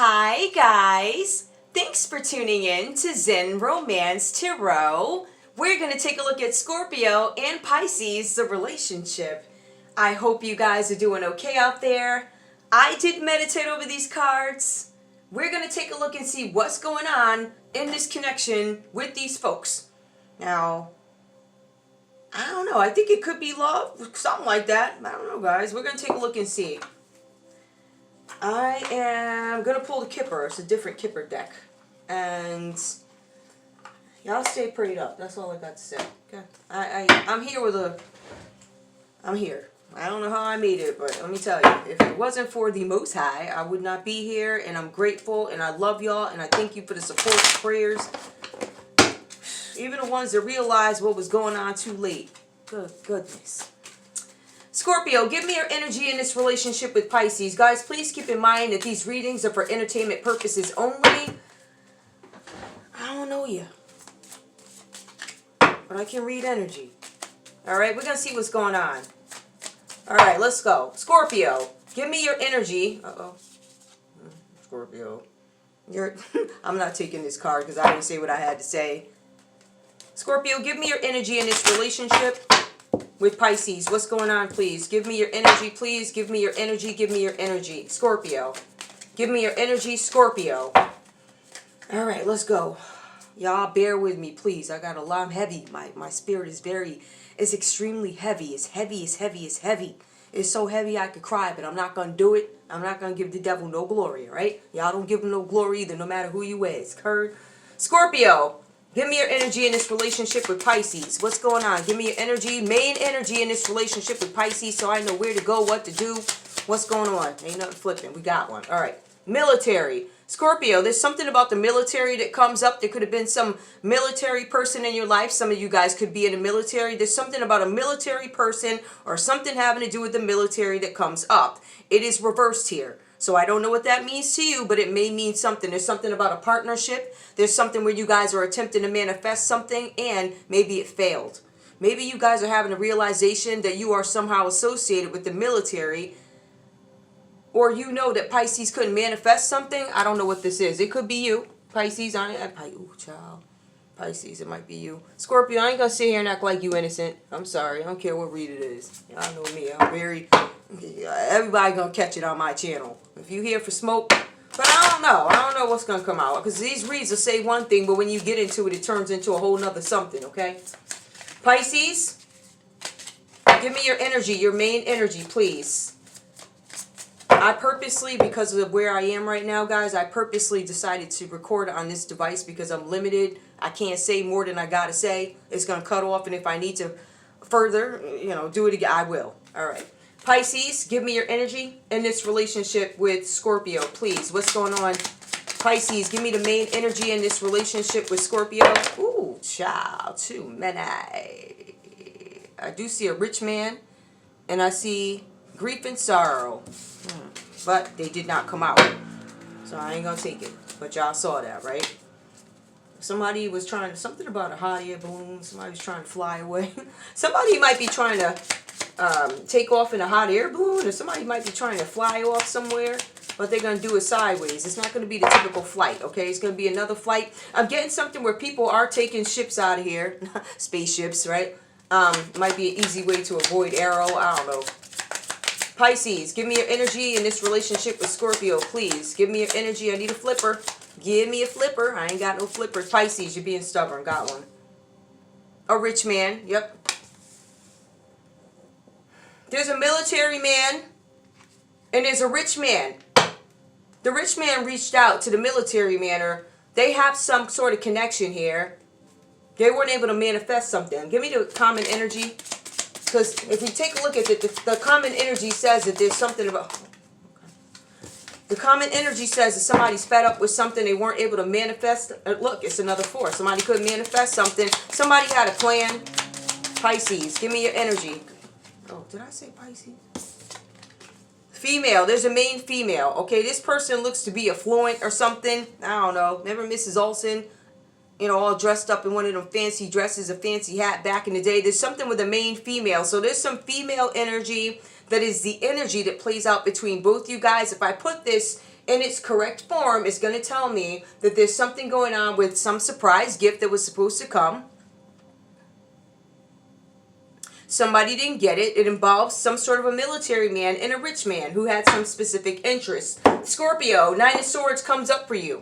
Hi guys! Thanks for tuning in to Zen Romance Tarot. We're going to take a look at Scorpio and Pisces, the relationship. I hope you guys are doing okay out there. I did meditate over these cards. We're going to take a look and see what's going on in this connection with these folks. Now, I don't know. I think it could be love, something like that. I don't know, guys. We're going to take a look and see. I am going to pull the Kipper. It's a different Kipper deck. And y'all stay prayed up. That's all I got to say. Okay. I'm here with a... I'm here. I don't know how I made it, but let me tell you. If it wasn't for the Most High, I would not be here. And I'm grateful. And I love y'all. And I thank you for the support and prayers. Even the ones that realized what was going on too late. Good goodness. Scorpio, give me your energy in this relationship with Pisces. Guys, please keep in mind that these readings are for entertainment purposes only. I don't know you, but I can read energy. Alright, we're going to see what's going on. Alright, let's go. Scorpio, give me your energy. Uh-oh. Scorpio. I'm not taking this card because I didn't say what I had to say. Scorpio, give me your energy in this relationship with Pisces. What's going on, please? Give me your energy, please. Give me your energy. Give me your energy. Scorpio. Give me your energy, Scorpio. All right, let's go. Y'all bear with me, please. I got a lot. I'm heavy. My spirit is it's extremely heavy. It's heavy, it's heavy, it's heavy. It's so heavy I could cry, but I'm not going to do it. I'm not going to give the devil no glory, all right? Y'all don't give him no glory either, no matter who you is. Heard? Scorpio. Give me your energy in this relationship with Pisces. What's going on? Give me your energy, main energy in this relationship with Pisces so I know where to go, what to do. What's going on? Ain't nothing flipping. We got one. All right. Military. Scorpio, there's something about the military that comes up. There could have been some military person in your life. Some of you guys could be in the military. There's something about a military person or something having to do with the military that comes up. It is reversed here. So I don't know what that means to you, but it may mean something. There's something about a partnership. There's something where you guys are attempting to manifest something and maybe it failed. Maybe you guys are having a realization that you are somehow associated with the military, or you know that Pisces couldn't manifest something. I don't know what this is. It could be you. Pisces, ooh, child. Pisces, it might be you. Scorpio, I ain't going to sit here and act like you innocent. I'm sorry. I don't care what read it is. Y'all know me. I'm very... Everybody gonna catch it on my channel. If you here for smoke, but I don't know. I don't know what's gonna come out because these reads will say one thing, but when you get into it, it turns into a whole nother something. Okay, Pisces, give me your energy, your main energy, please. I purposely, because of where I am right now, guys, I purposely decided to record on this device because I'm limited. I can't say more than I gotta say. It's gonna cut off, and if I need to further, do it again, I will. All right. Pisces, give me your energy in this relationship with Scorpio, please. What's going on? Pisces, give me the main energy in this relationship with Scorpio. Ooh, child, too many. I do see a rich man, and I see grief and sorrow. But they did not come out. So I ain't going to take it. But y'all saw that, right? Somebody was trying to, something about a hot air balloon. Somebody was trying to fly away. Somebody might be trying to take off in a hot air balloon, or somebody might be trying to fly off somewhere, but they're going to do it sideways. It's not going to be the typical flight, okay? It's going to be another flight. I'm getting something where people are taking ships out of here, spaceships, right? Might be an easy way to avoid arrow, I don't know. Pisces, give me your energy in this relationship with Scorpio, please. Give me your energy. I need a flipper. Give me a flipper. I ain't got no flippers. Pisces, you're being stubborn. Got one. A rich man, yep. There's a military man, and there's a rich man. The rich man reached out to the military man, or they have some sort of connection here. They weren't able to manifest something. Give me the common energy. Because if you take a look at it, the common energy says that there's something about... The common energy says that somebody's fed up with something they weren't able to manifest. Look, it's another 4. Somebody couldn't manifest something. Somebody had a plan. Pisces, give me your energy. Oh, did I say Pisces? Female. There's a main female. Okay, this person looks to be affluent or something. I don't know. Remember Mrs. Olsen? All dressed up in one of them fancy dresses, a fancy hat back in the day. There's something with a main female. So there's some female energy that is the energy that plays out between both you guys. If I put this in its correct form is going to tell me that there's something going on with some surprise gift that was supposed to come. Somebody didn't get it. It involves some sort of a military man and a rich man who had some specific interest. Scorpio, Nine of Swords comes up for you.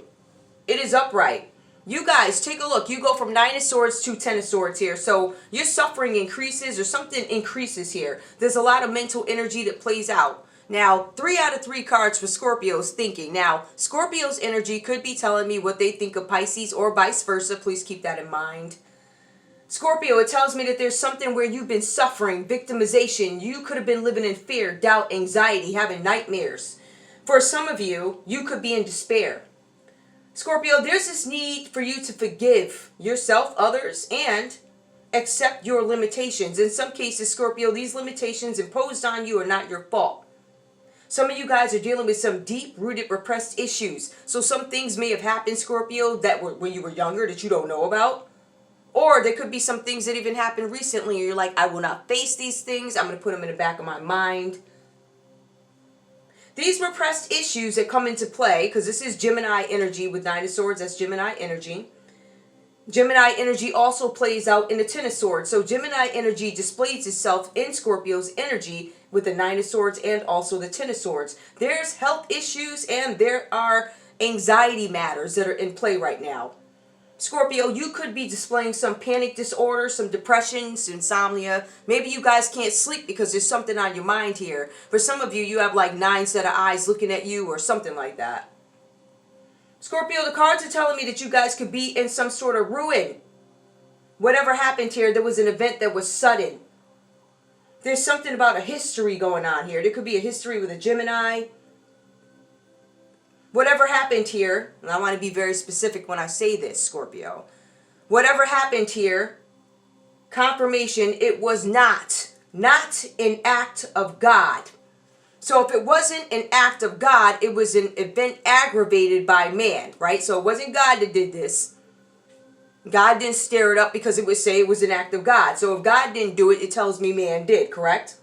It is upright. You guys, take a look. You go from Nine of Swords to Ten of Swords here. So your suffering increases or something increases here. There's a lot of mental energy that plays out. Now, 3 out of 3 cards for Scorpio's thinking. Now, Scorpio's energy could be telling me what they think of Pisces or vice versa. Please keep that in mind. Scorpio, it tells me that there's something where you've been suffering, victimization. You could have been living in fear, doubt, anxiety, having nightmares. For some of you, you could be in despair. Scorpio, there's this need for you to forgive yourself, others, and accept your limitations. In some cases, Scorpio, these limitations imposed on you are not your fault. Some of you guys are dealing with some deep-rooted repressed issues. So some things may have happened, Scorpio, that were when you were younger that you don't know about. Or there could be some things that even happened recently and you're like, I will not face these things. I'm going to put them in the back of my mind. These repressed issues that come into play, because this is Gemini energy with Nine of Swords, that's Gemini energy. Gemini energy also plays out in the Ten of Swords. So Gemini energy displays itself in Scorpio's energy with the Nine of Swords and also the Ten of Swords. There's health issues and there are anxiety matters that are in play right now. Scorpio, you could be displaying some panic disorder, some depression, some insomnia. Maybe you guys can't sleep because there's something on your mind here. For some of you, you have like 9 set of eyes looking at you or something like that. Scorpio, the cards are telling me that you guys could be in some sort of ruin. Whatever happened here, there was an event that was sudden. There's something about a history going on here. There could be a history with a Gemini. Whatever happened here, and I want to be very specific when I say this, Scorpio. Whatever happened here, confirmation, it was not an act of God. So if it wasn't an act of God, it was an event aggravated by man, right? So it wasn't God that did this. God didn't stir it up because it would say it was an act of God. So if God didn't do it, it tells me man did, correct?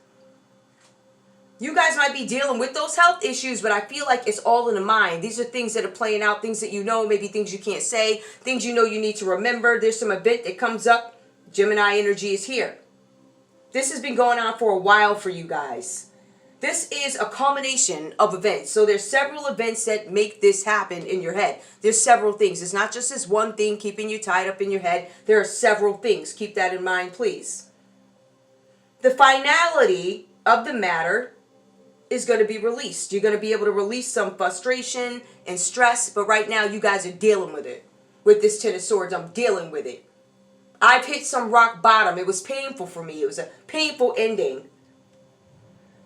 You guys might be dealing with those health issues, but I feel like it's all in the mind. These are things that are playing out, things that you know, maybe things you can't say, things you know you need to remember. There's some event that comes up. Gemini energy is here. This has been going on for a while for you guys. This is a culmination of events. So there's several events that make this happen in your head. There's several things. It's not just this one thing keeping you tied up in your head. There are several things. Keep that in mind, please. The finality of the matter is going to be released. You're going to be able to release some frustration and stress, but right now you guys are dealing with it. With this Ten of Swords, I'm dealing with it. I've hit some rock bottom. It was painful for me. It was a painful ending.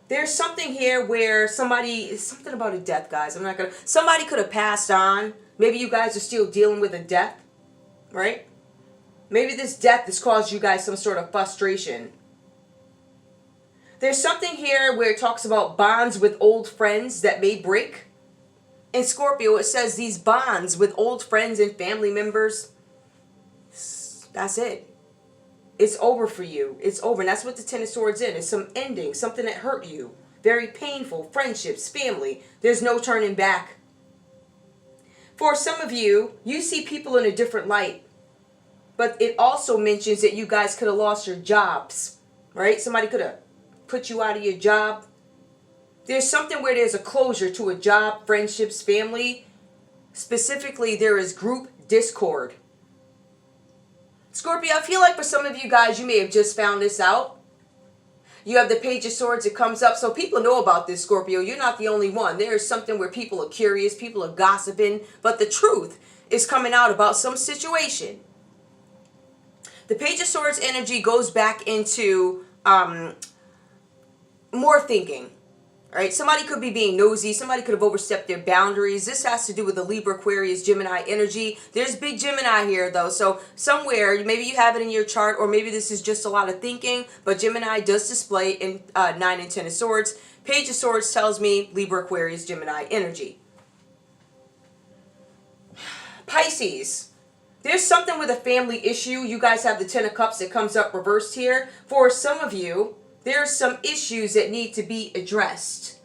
There's something here where something about a death, guys. Somebody could have passed on. Maybe you guys are still dealing with a death, right? Maybe this death has caused you guys some sort of frustration. There's something here where it talks about bonds with old friends that may break. In Scorpio, it says these bonds with old friends and family members, that's it. It's over for you. It's over. And that's what the Ten of Swords is. It's some ending, something that hurt you. Very painful. Friendships, family. There's no turning back. For some of you, you see people in a different light. But it also mentions that you guys could have lost your jobs, right? Somebody could have put you out of your job. There's something where there's a closure to a job, friendships, family. Specifically, there is group discord. Scorpio, I feel like for some of you guys, you may have just found this out. You have the Page of Swords that comes up. So people know about this, Scorpio. You're not the only one. There is something where people are curious, people are gossiping, but the truth is coming out about some situation. The Page of Swords energy goes back into more thinking. All right, somebody could be being nosy. Somebody could have overstepped their boundaries. This has to do with the Libra, Aquarius, Gemini energy. There's big Gemini here, though. So somewhere, maybe you have it in your chart, or maybe this is just a lot of thinking. But Gemini does display in 9 and 10 of Swords. Page of Swords tells me Libra, Aquarius, Gemini energy. Pisces. There's something with a family issue. You guys have the Ten of Cups that comes up reversed here. For some of you, there's some issues that need to be addressed.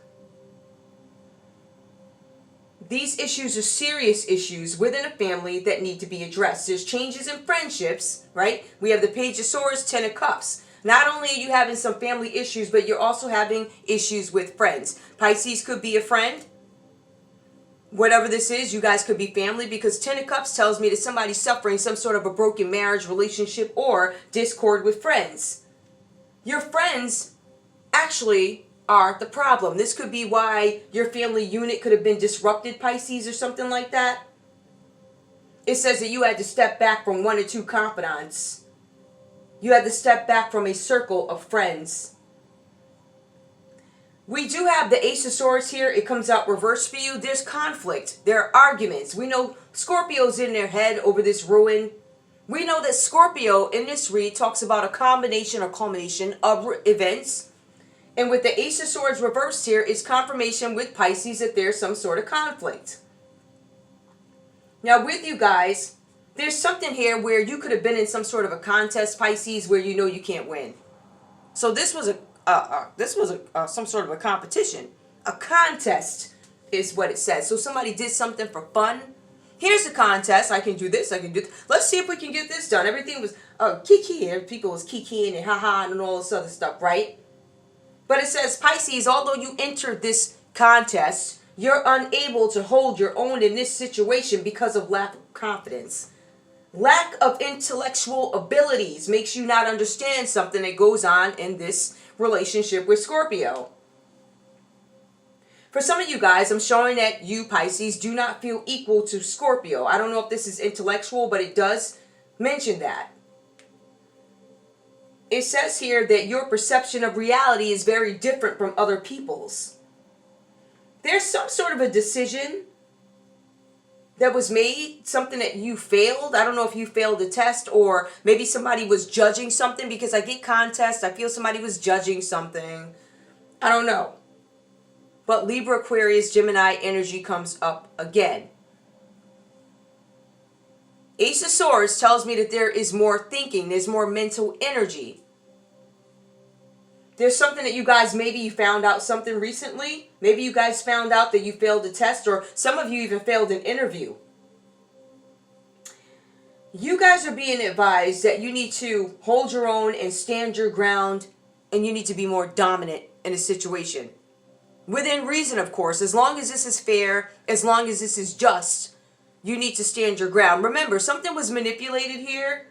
these issues are serious issues within a family that need to be addressed. There's changes in friendships, right? We have the Page of Swords, Ten of Cups. Not only are you having some family issues, but you're also having issues with friends. Pisces could be a friend. Whatever this is, you guys could be family, because Ten of Cups tells me that somebody's suffering some sort of a broken marriage, relationship, or discord with friends. Your friends actually are the problem. This could be why your family unit could have been disrupted, Pisces, or something like that. It says that you had to step back from one or two confidants. You had to step back from a circle of friends. We do have the Ace of Swords here. It comes out reversed for you. There's conflict. There are arguments. We know Scorpio's in their head over this ruin. We know that Scorpio in this read talks about a combination or culmination of events. And with the Ace of Swords reversed here is confirmation with Pisces that there's some sort of conflict. Now with you guys, there's something here where you could have been in some sort of a contest, Pisces, where you know you can't win. So this was some sort of a competition. A contest is what it says. So somebody did something for fun. Here's the contest. I can do this. I can do this. Let's see if we can get this done. Everything was kiki. People was kikiing and haha and all this other stuff, right? But it says, Pisces, although you entered this contest, you're unable to hold your own in this situation because of lack of confidence. Lack of intellectual abilities makes you not understand something that goes on in this relationship with Scorpio. For some of you guys, I'm showing that you, Pisces, do not feel equal to Scorpio. I don't know if this is intellectual, but it does mention that. It says here that your perception of reality is very different from other people's. There's some sort of a decision that was made, something that you failed. I don't know if you failed a test or maybe somebody was judging something, because I get contests. I feel somebody was judging something. I don't know. But Libra, Aquarius, Gemini energy comes up again. Ace of Swords tells me that there is more thinking. There's more mental energy. There's something that you guys, maybe you found out something recently. Maybe you guys found out that you failed a test, or some of you even failed an interview. You guys are being advised that you need to hold your own and stand your ground, and you need to be more dominant in a situation. Within reason, of course. As long as this is fair, as long as this is just, you need to stand your ground. Remember, something was manipulated here,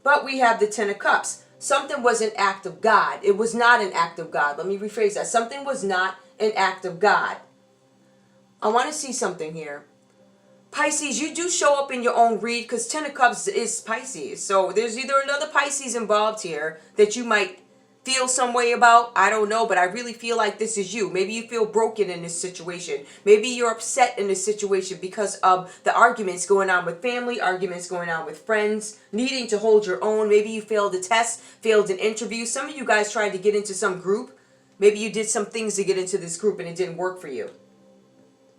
but we have the Ten of Cups. Something was an act of God. It was not an act of God. Let me rephrase that. Something was not an act of God. I want to see something here. Pisces, you do show up in your own read, because Ten of Cups is Pisces. So there's either another Pisces involved here that you might feel some way about. I don't know, but I really feel like this is you. Maybe you feel broken in this situation. Maybe you're upset in this situation because of the arguments going on with family, arguments going on with friends, needing to hold your own. Maybe you failed a test, failed an interview. Some of you guys tried to get into some group. Maybe you did some things to get into this group and it didn't work for you.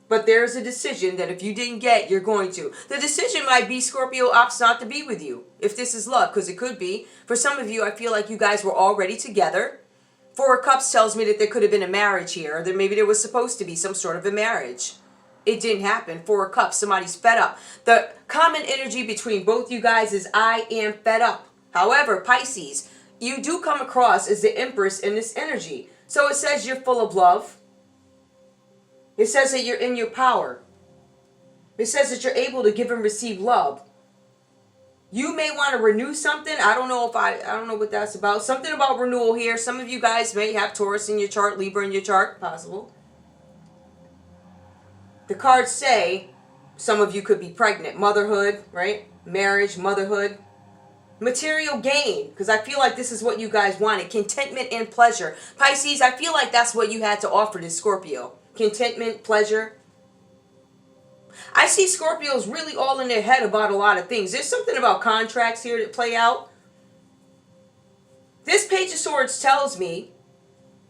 But there's a decision that if you didn't get, you're going to. The decision might be Scorpio opts not to be with you, if this is love, because it could be. For some of you, I feel like you guys were already together. Four of Cups tells me that there could have been a marriage here, or that maybe there was supposed to be some sort of a marriage. It didn't happen. Four of Cups, somebody's fed up. The common energy between both you guys is I am fed up. However, Pisces, you do come across as the Empress in this energy. So it says you're full of love. It says that you're in your power. It says that you're able to give and receive love. You may want to renew something. I don't know what that's about. Something about renewal here. Some of you guys may have Taurus in your chart, Libra in your chart. Possible. The cards say some of you could be pregnant. Motherhood, right? Marriage, motherhood. Material gain, because I feel like this is what you guys wanted. Contentment and pleasure. Pisces, I feel like that's what you had to offer to Scorpio. Contentment, pleasure. I see Scorpios really all in their head about a lot of things. There's something about contracts here that play out. This Page of Swords tells me,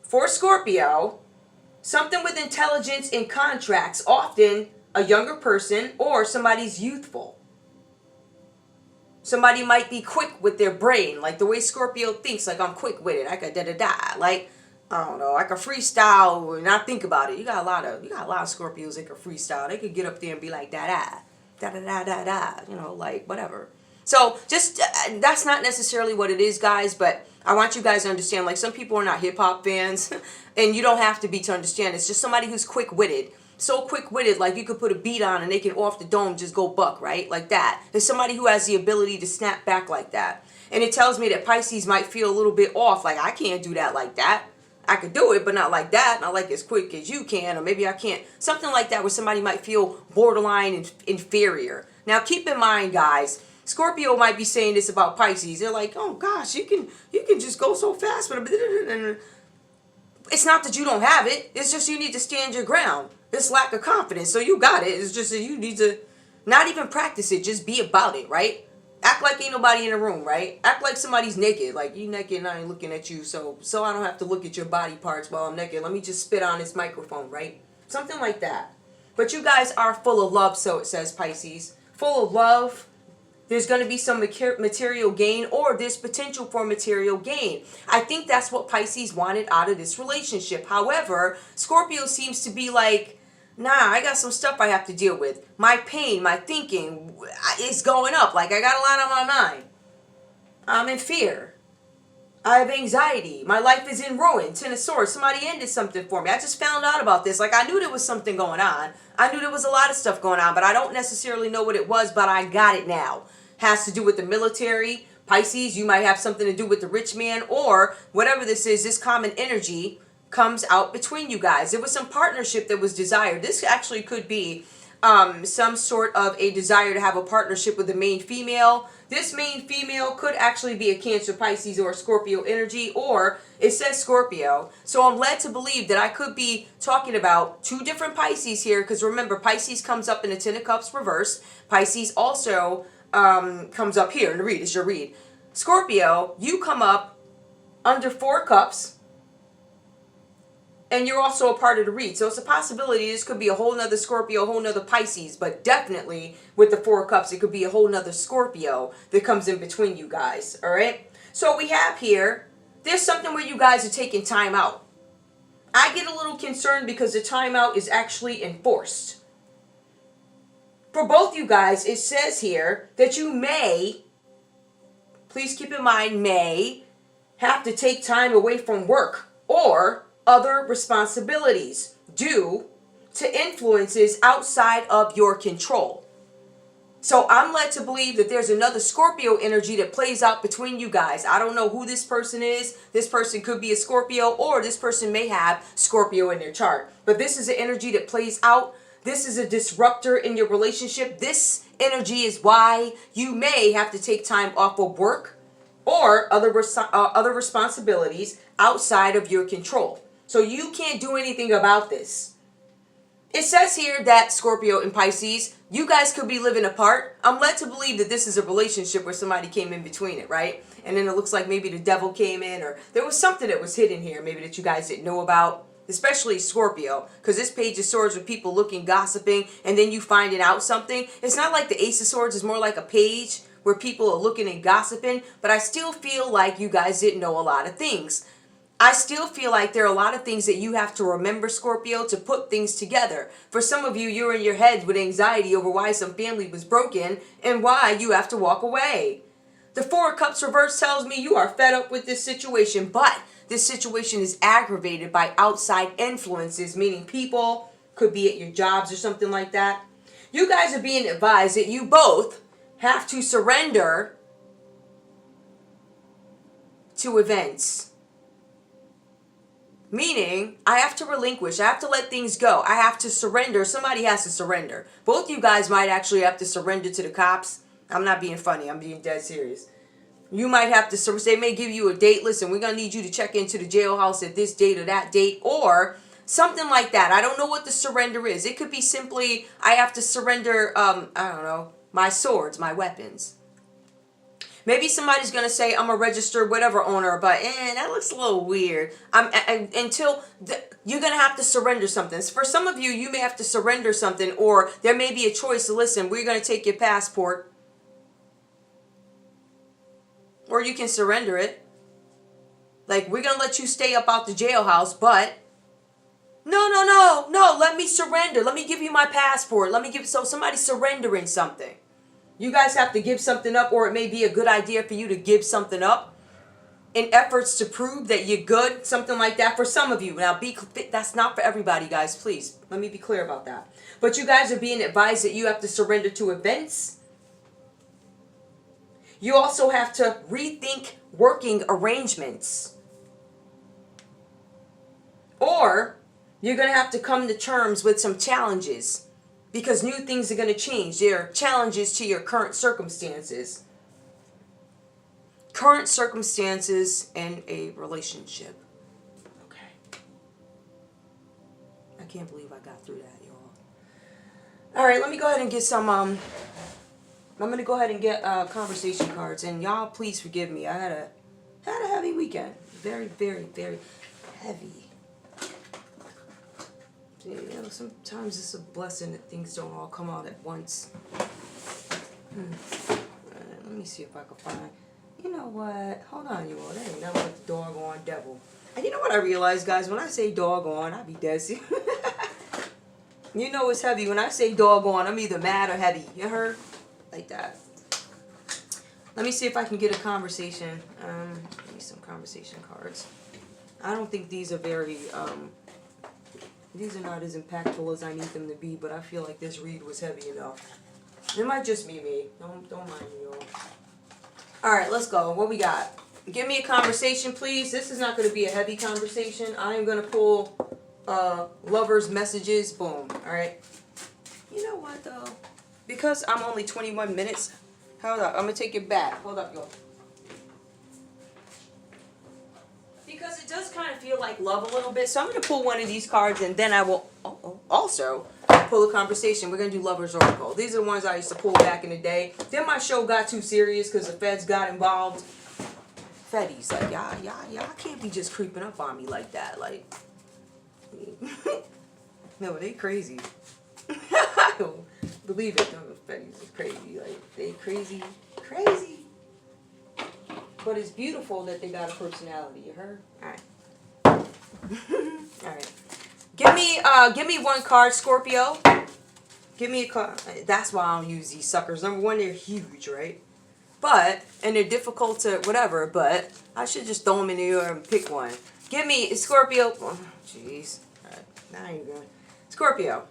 for Scorpio, something with intelligence in contracts, often a younger person or somebody's youthful. Somebody might be quick with their brain, like the way Scorpio thinks, like I'm quick with it, I got da-da-da. Like, I don't know, I can freestyle and not think about it. You got a lot of Scorpios that can freestyle. They could get up there and be like da da da da da da da, you know, like whatever. So just that's not necessarily what it is, guys. But I want you guys to understand. Like, some people are not hip hop fans, and you don't have to be to understand. It's just somebody who's quick witted. So quick witted, like you could put a beat on and they can off the dome just go buck, right? Like that. There's somebody who has the ability to snap back like that. And it tells me that Pisces might feel a little bit off. Like, I can't do that like that. I could do it, but not like that. Not like as quick as you can, or maybe I can't. Something like that where somebody might feel borderline inferior. Now, keep in mind, guys, Scorpio might be saying this about Pisces. They're like, oh gosh, you can just go so fast. It's not that you don't have it. It's just you need to stand your ground. It's lack of confidence. So you got it. It's just that you need to not even practice it. Just be about it, right? Act like ain't nobody in the room, right? Act like somebody's naked. Like, you naked and I ain't looking at you, so I don't have to look at your body parts while I'm naked. Let me just spit on this microphone, right? Something like that. But you guys are full of love, so it says, Pisces. Full of love. There's going to be some material gain, or there's potential for material gain. I think that's what Pisces wanted out of this relationship. However, Scorpio seems to be like, nah, I got some stuff I have to deal with. My pain, my thinking is going up. Like, I got a lot on my mind. I'm in fear. I have anxiety. My life is in ruin. Ten of Swords. Somebody ended something for me. I just found out about this. Like, I knew there was something going on. I knew there was a lot of stuff going on, but I don't necessarily know what it was, but I got it now. Has to do with the military. Pisces, you might have something to do with the rich man, or whatever this is, this common energy comes out between you guys. There was some partnership that was desired. This actually could be some sort of a desire to have a partnership with the main female. This main female could actually be a Cancer, Pisces, or a Scorpio energy, or it says Scorpio. So I'm led to believe that I could be talking about two different Pisces here, because remember, Pisces comes up in the Ten of Cups reverse. Pisces also comes up here in the read. It's your read. Scorpio, you come up under 4 cups, and you're also a part of the read. So it's a possibility this could be a whole nother Scorpio, a whole nother Pisces. But definitely with the 4 cups, it could be a whole nother Scorpio that comes in between you guys. All right? So we have here, there's something where you guys are taking time out. I get a little concerned because the timeout is actually enforced. For both you guys, it says here that you may, please keep in mind, may have to take time away from work or other responsibilities due to influences outside of your control. So I'm led to believe that there's another Scorpio energy that plays out between you guys. I don't know who this person is. This person could be a Scorpio, or this person may have Scorpio in their chart. But this is an energy that plays out. This is a disruptor in your relationship. This energy is why you may have to take time off of work or other responsibilities outside of your control. So you can't do anything about this. It says here that Scorpio and Pisces, you guys could be living apart. I'm led to believe that this is a relationship where somebody came in between it, right? And then it looks like maybe the devil came in, or there was something that was hidden here, maybe that you guys didn't know about, especially Scorpio, because this Page of Swords with people looking, gossiping, and then you finding out something. It's not like the Ace of Swords is more like a page where people are looking and gossiping, but I still feel like you guys didn't know a lot of things. I still feel like there are a lot of things that you have to remember, Scorpio, to put things together. For some of you, you're in your head with anxiety over why some family was broken and why you have to walk away. The Four of Cups reverse tells me you are fed up with this situation, but this situation is aggravated by outside influences, meaning people could be at your jobs or something like that. You guys are being advised that you both have to surrender to events. Meaning, I have to relinquish. I have to let things go. I have to surrender. Somebody has to surrender. Both you guys might actually have to surrender to the cops. I'm not being funny. I'm being dead serious. You might have to, they may give you a date. Listen, we're going to need you to check into the jailhouse at this date or that date, or something like that. I don't know what the surrender is. It could be simply, I have to surrender, I don't know, my swords, my weapons. Maybe somebody's going to say, I'm a registered whatever owner, but that looks a little weird. You're going to have to surrender something. For some of you, you may have to surrender something, or there may be a choice to listen, we're going to take your passport. Or you can surrender it. Like, we're going to let you stay up out the jailhouse, but no, let me surrender. Let me give you my passport. So somebody's surrendering something. You guys have to give something up, or it may be a good idea for you to give something up in efforts to prove that you're good, something like that for some of you. Now, that's not for everybody, guys, please. Let me be clear about that. But you guys are being advised that you have to surrender to events. You also have to rethink working arrangements. Or you're going to have to come to terms with some challenges because new things are going to change. There are challenges to your current circumstances. Current circumstances in a relationship. Okay. I can't believe I got through that, y'all. All right, let me go ahead and get some, I'm going to go ahead and get conversation cards. And y'all, please forgive me. I had a heavy weekend. Very, very, very heavy. You know, sometimes it's a blessing that things don't all come out at once. Let me see if I can find... You know what? Hold on, you all. That ain't nothing but the doggone devil. And you know what I realize, guys? When I say doggone, I be dead serious. You know it's heavy. When I say doggone, I'm either mad or heavy. You heard? Like that. Let me see if I can get a conversation. Give me some conversation cards. I don't think these are very... These are not as impactful as I need them to be, but I feel like this read was heavy enough. It might just be me. Don't mind me, y'all. Alright, let's go. What we got? Give me a conversation, please. This is not going to be a heavy conversation. I am going to pull lovers' messages. Boom. Alright. You know what, though? Because I'm only 21 minutes. Hold up. I'm going to take it back. Hold up, y'all. Because it does kind of feel like love a little bit. So I'm going to pull one of these cards, and then I will also pull a conversation. We're going to do Lover's Oracle. These are the ones I used to pull back in the day. Then my show got too serious because the feds got involved. Feds, like, y'all can't be just creeping up on me like that. Like, no, they crazy. I don't believe it. No, feds is crazy. Like, they crazy. But it's beautiful that they got a personality. You heard? All right. Give me one card, Scorpio. Give me a card. That's why I don't use these suckers. Number one, they're huge, right? And they're difficult to whatever. But I should just throw them in the air and pick one. Give me Scorpio. Jeez. All right. Now I ain't going. Scorpio.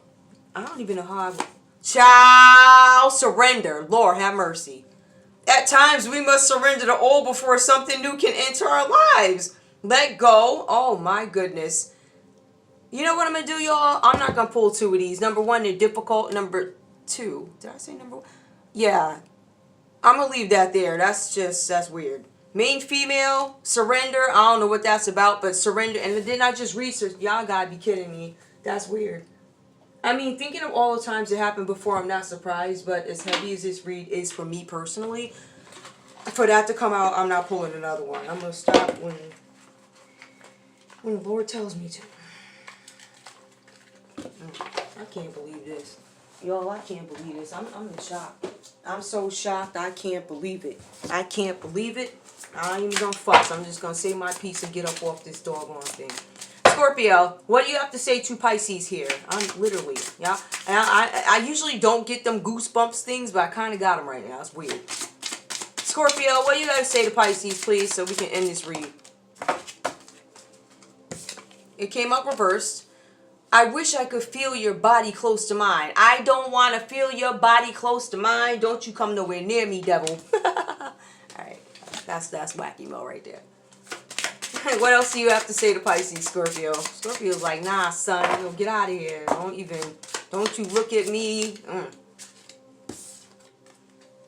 I don't even know how I. Child, surrender. Lord, have mercy. At times, we must surrender to old before something new can enter our lives. Let go. Oh, my goodness. You know what I'm going to do, y'all? I'm not going to pull two of these. Number one, they're difficult. Number two. Did I say number one? Yeah. I'm going to leave that there. That's weird. Main female, surrender. I don't know what that's about, but surrender. And then I just research. Y'all got to be kidding me. That's weird. I mean, thinking of all the times it happened before, I'm not surprised, but as heavy as this read is for me personally, for that to come out, I'm not pulling another one. I'm going to stop when the Lord tells me to. I can't believe this. Y'all, I can't believe this. I'm in shock. I'm so shocked, I can't believe it. I can't believe it. I ain't even going to fuss. I'm just going to say my piece and get up off this doggone thing. Scorpio, what do you have to say to Pisces here? I'm literally, yeah. And I usually don't get them goosebumps things, but I kind of got them right now. It's weird. Scorpio, what do you got to say to Pisces, please, so we can end this read? It came up reversed. I wish I could feel your body close to mine. I don't want to feel your body close to mine. Don't you come nowhere near me, devil. All right, that's wacky mo right there. What else do you have to say to Pisces, Scorpio? Scorpio's like, nah, son, get out of here. Don't you look at me.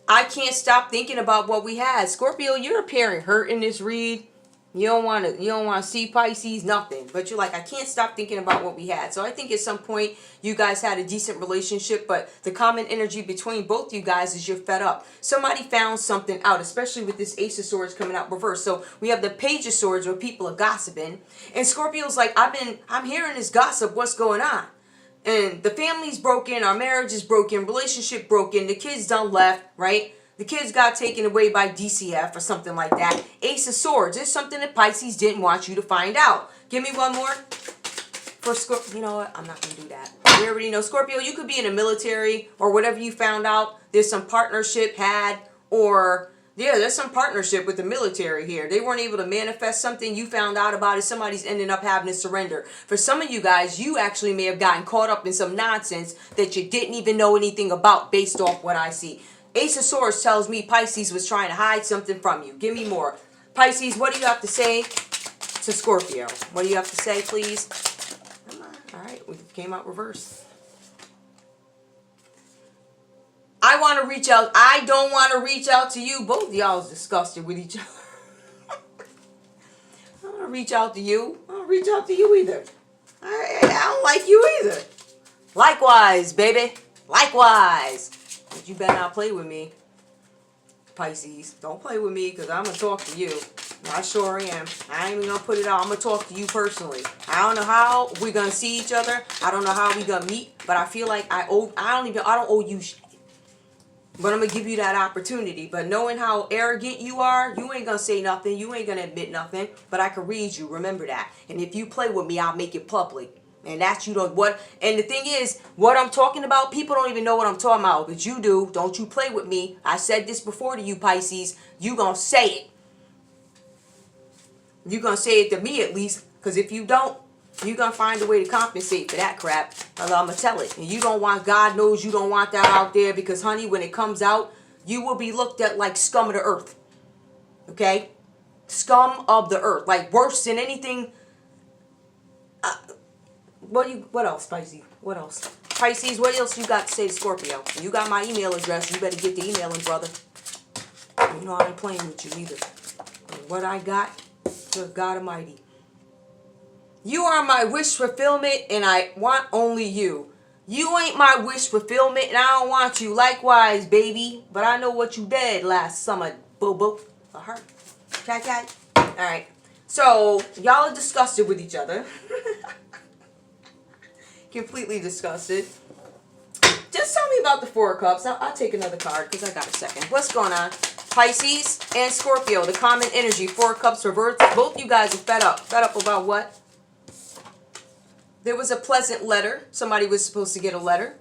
I can't stop thinking about what we had. Scorpio, you're appearing hurt in this read. You don't want to see Pisces, nothing. But you're like, I can't stop thinking about what we had. So I think at some point you guys had a decent relationship, but the common energy between both you guys is you're fed up. Somebody found something out, especially with this Ace of Swords coming out reverse. So we have the Page of Swords where people are gossiping. And Scorpio's like, I'm hearing this gossip. What's going on? And the family's broken, our marriage is broken, relationship broken, the kids done left, right? The kids got taken away by DCF or something like that. Ace of Swords. There's something that Pisces didn't want you to find out. Give me one more. For Scorpio, you know what? I'm not going to do that. We already know. Scorpio, you could be in the military or whatever you found out. There's some partnership had or... yeah, there's some partnership with the military here. They weren't able to manifest something. You found out about it. Somebody's ending up having to surrender. For some of you guys, you actually may have gotten caught up in some nonsense that you didn't even know anything about based off what I see. Ace of Swords tells me Pisces was trying to hide something from you. Give me more. Pisces, what do you have to say to Scorpio? What do you have to say, please? Come on. All right, we came out reverse. I want to reach out. I don't want to reach out to you. Both of y'all is disgusted with each other. I don't want to reach out to you. I don't reach out to you either. I don't like you either. Likewise, baby. Likewise. But you better not play with me, Pisces. Don't play with me because I'm going to talk to you. I sure am. I ain't even going to put it out. I'm going to talk to you personally. I don't know how we're going to see each other. I don't know how we're going to meet. But I feel like I don't owe you shit. But I'm going to give you that opportunity. But knowing how arrogant you are, you ain't going to say nothing. You ain't going to admit nothing. But I can read you. Remember that. And if you play with me, I'll make it public. And that's you don't what. And the thing is, what I'm talking about, people don't even know what I'm talking about. But you do. Don't you play with me. I said this before to you, Pisces. You going to say it. You going to say it to me at least. Because if you don't, you're going to find a way to compensate for that crap. I'm going to tell it. And you don't want, God knows you don't want that out there. Because, honey, when it comes out, you will be looked at like scum of the earth. Okay? Scum of the earth. Like worse than anything. What else, Pisces? What else? Pisces, what else you got to say to Scorpio? You got my email address. You better get the emailing, brother. You know I ain't playing with you either. And what I got, good God Almighty. You are my wish fulfillment, and I want only you. You ain't my wish fulfillment, and I don't want you. Likewise, baby. But I know what you did last summer, boo-boo. A heart. Cat. All right. So, y'all are disgusted with each other. Completely disgusted. Just tell me about the Four of Cups. I'll take another card because I got a second. What's going on? Pisces and Scorpio, the common energy. Four of Cups reversed. Both you guys are fed up. Fed up about what? There was a pleasant letter. Somebody was supposed to get a letter.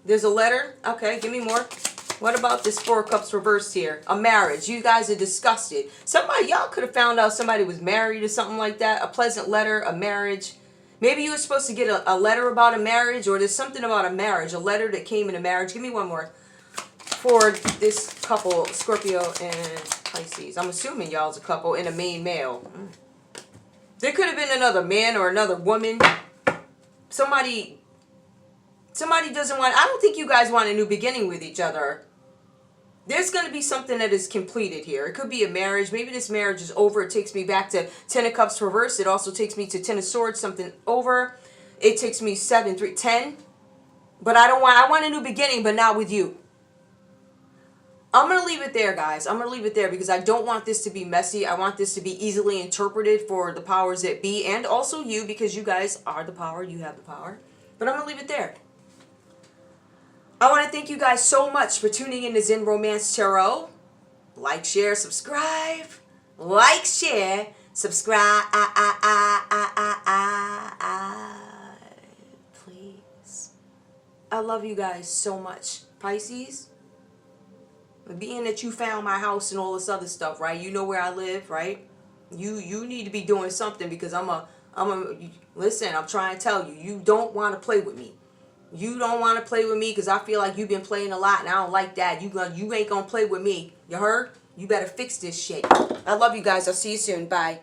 There's a letter. Okay, give me more. What about this Four of Cups reversed here? A marriage. You guys are disgusted. Somebody, y'all could have found out somebody was married or something like that. A pleasant letter, a marriage. Maybe you were supposed to get a letter about a marriage, or there's something about a marriage, a letter that came in a marriage. Give me one more for this couple, Scorpio and Pisces. I'm assuming y'all's a couple and a main male. There could have been another man or another woman. Somebody doesn't want, I don't think you guys want a new beginning with each other. There's going to be something that is completed here. It could be a marriage. Maybe this marriage is over. It takes me back to 10 of Cups reversed. It also takes me to 10 of Swords, something over. It takes me 7, 3, 10. But I want a new beginning, but not with you. I'm going to leave it there, guys. I'm going to leave it there because I don't want this to be messy. I want this to be easily interpreted for the powers that be and also you, because you guys are the power. You have the power. But I'm going to leave it there. I want to thank you guys so much for tuning in to Zen Romance Tarot. Like, share, subscribe. Like, share, subscribe. Please. I love you guys so much. Pisces, being that you found my house and all this other stuff, right? You know where I live, right? You need to be doing something because listen, I'm trying to tell you, you don't want to play with me. You don't want to play with me because I feel like you've been playing a lot and I don't like that. You ain't going to play with me. You heard? You better fix this shit. I love you guys. I'll see you soon. Bye.